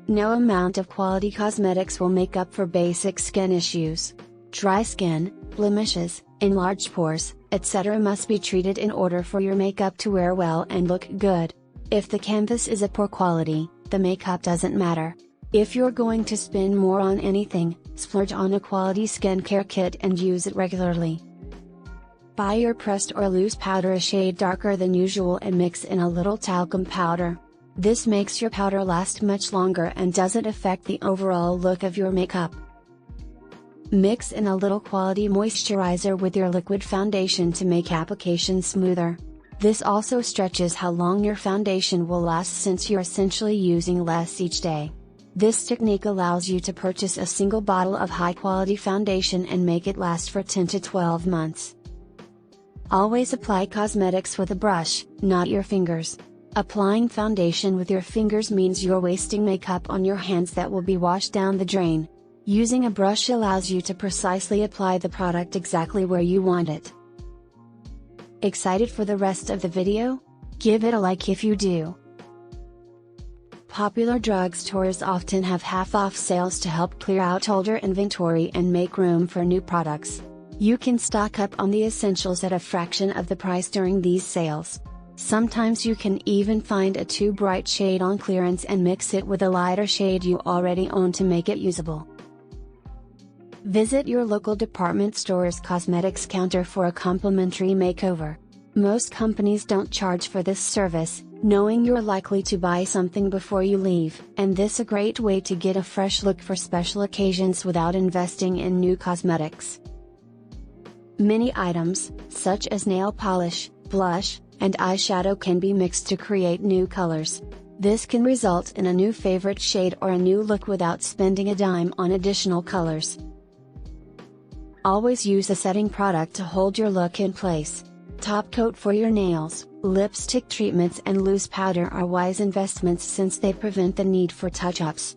No amount of quality cosmetics will make up for basic skin issues. Dry skin, blemishes, enlarged pores, etc. must be treated in order for your makeup to wear well and look good. If the canvas is of poor quality, the makeup doesn't matter. If you're going to spend more on anything, splurge on a quality skincare kit and use it regularly. Buy your pressed or loose powder a shade darker than usual and mix in a little talcum powder. This makes your powder last much longer and doesn't affect the overall look of your makeup. Mix in a little quality moisturizer with your liquid foundation to make application smoother. This also stretches how long your foundation will last since you're essentially using less each day. This technique allows you to purchase a single bottle of high-quality foundation and make it last for 10 to 12 months. Always apply cosmetics with a brush, not your fingers. Applying foundation with your fingers means you're wasting makeup on your hands that will be washed down the drain. Using a brush allows you to precisely apply the product exactly where you want it. Excited for the rest of the video? Give it a like if you do. Popular drugstores often have half-off sales to help clear out older inventory and make room for new products. You can stock up on the essentials at a fraction of the price during these sales. Sometimes you can even find a too bright shade on clearance and mix it with a lighter shade you already own to make it usable. Visit your local department store's cosmetics counter for a complimentary makeover. Most companies don't charge for this service, knowing you're likely to buy something before you leave, and this is a great way to get a fresh look for special occasions without investing in new cosmetics. Many items, such as nail polish, blush, and eyeshadow can be mixed to create new colors. This can result in a new favorite shade or a new look without spending a dime on additional colors. Always use a setting product to hold your look in place. Top coat for your nails, lipstick treatments and loose powder are wise investments since they prevent the need for touch-ups.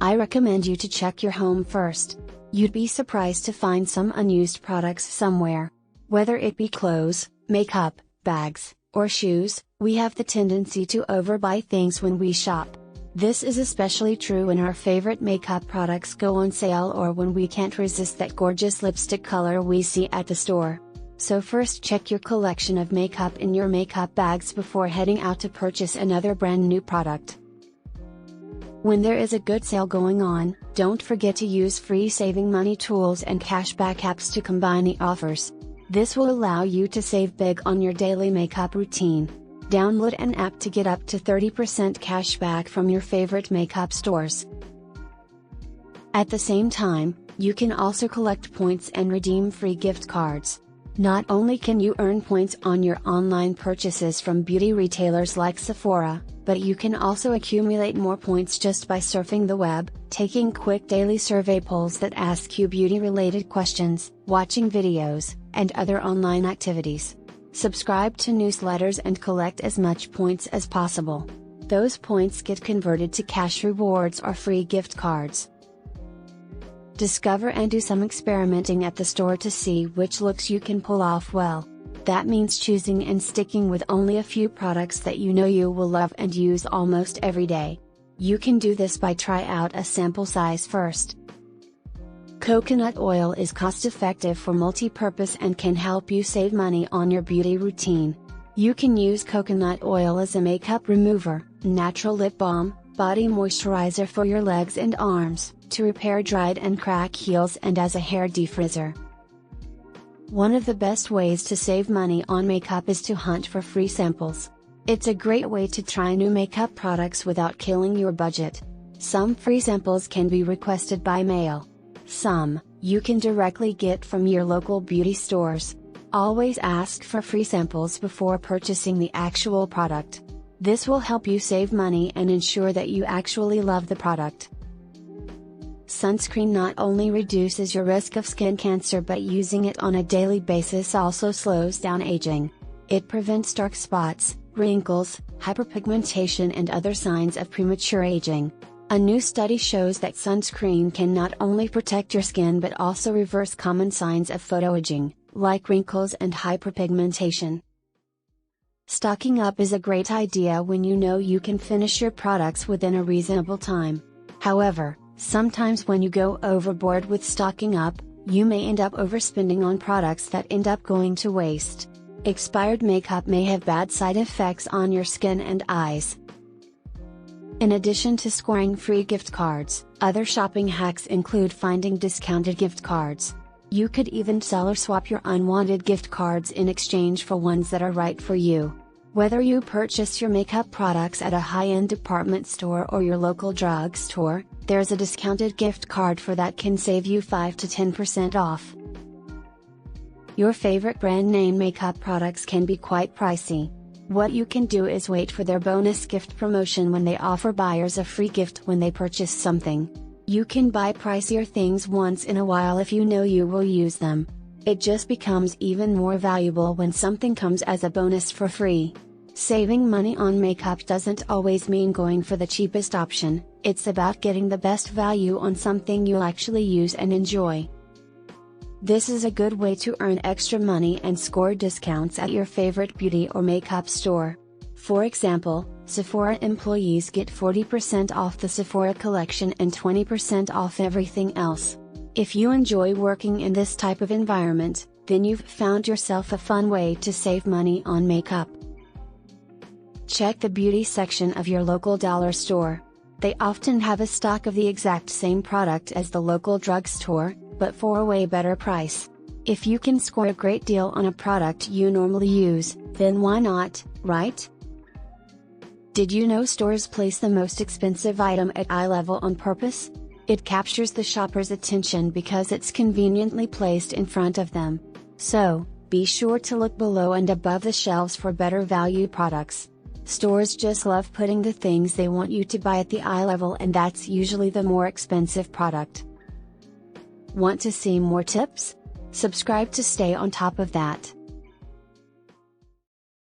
I recommend you to check your home first. You'd be surprised to find some unused products somewhere. Whether it be clothes, makeup, bags, or shoes, we have the tendency to overbuy things when we shop. This is especially true when our favorite makeup products go on sale or when we can't resist that gorgeous lipstick color we see at the store. So first check your collection of makeup in your makeup bags before heading out to purchase another brand new product. When there is a good sale going on, don't forget to use free saving money tools and cashback apps to combine the offers. This will allow you to save big on your daily makeup routine. Download an app to get up to 30% cashback from your favorite makeup stores. At the same time, you can also collect points and redeem free gift cards. Not only can you earn points on your online purchases from beauty retailers like Sephora, but you can also accumulate more points just by surfing the web, taking quick daily survey polls that ask you beauty-related questions, watching videos, and other online activities. Subscribe to newsletters and collect as much points as possible. Those points get converted to cash rewards or free gift cards. Discover and do some experimenting at the store to see which looks you can pull off well. That means choosing and sticking with only a few products that you know you will love and use almost every day. You can do this by try out a sample size first. Coconut oil is cost-effective for multi-purpose and can help you save money on your beauty routine. You can use coconut oil as a makeup remover, natural lip balm, body moisturizer for your legs and arms, to repair dried and cracked heels and as a hair defrizzer. One of the best ways to save money on makeup is to hunt for free samples. It's a great way to try new makeup products without killing your budget. Some free samples can be requested by mail. Some, you can directly get from your local beauty stores. Always ask for free samples before purchasing the actual product. This will help you save money and ensure that you actually love the product. Sunscreen not only reduces your risk of skin cancer, but using it on a daily basis also slows down aging. It prevents dark spots, wrinkles, hyperpigmentation and other signs of premature aging. A new study shows that sunscreen can not only protect your skin but also reverse common signs of photoaging, like wrinkles and hyperpigmentation. Stocking up is a great idea when you know you can finish your products within a reasonable time. However, sometimes when you go overboard with stocking up, you may end up overspending on products that end up going to waste. Expired makeup may have bad side effects on your skin and eyes. In addition to scoring free gift cards, other shopping hacks include finding discounted gift cards. You could even sell or swap your unwanted gift cards in exchange for ones that are right for you. Whether you purchase your makeup products at a high-end department store or your local drugstore, there's a discounted gift card for that can save you 5 to 10% off. Your favorite brand name makeup products can be quite pricey. What you can do is wait for their bonus gift promotion when they offer buyers a free gift when they purchase something. You can buy pricier things once in a while if you know you will use them. It just becomes even more valuable when something comes as a bonus for free. Saving money on makeup doesn't always mean going for the cheapest option, it's about getting the best value on something you'll actually use and enjoy. This is a good way to earn extra money and score discounts at your favorite beauty or makeup store. For example, Sephora employees get 40% off the Sephora collection and 20% off everything else. If you enjoy working in this type of environment, then you've found yourself a fun way to save money on makeup. Check the beauty section of your local dollar store. They often have a stock of the exact same product as the local drugstore, but for a way better price. If you can score a great deal on a product you normally use, then why not, right? Did you know stores place the most expensive item at eye level on purpose? It captures the shopper's attention because it's conveniently placed in front of them. So, be sure to look below and above the shelves for better value products. Stores just love putting the things they want you to buy at the eye level, and that's usually the more expensive product. Want to see more tips? Subscribe to stay on top of that.